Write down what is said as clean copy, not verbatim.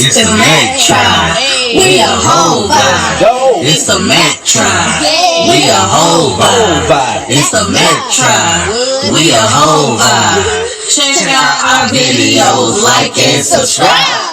It's the Mac Tribe. We a whole vibe. It's the Mac Tribe. We a whole vibe. It's the Mac Tribe. We a whole vibe. Check out our videos, like and subscribe.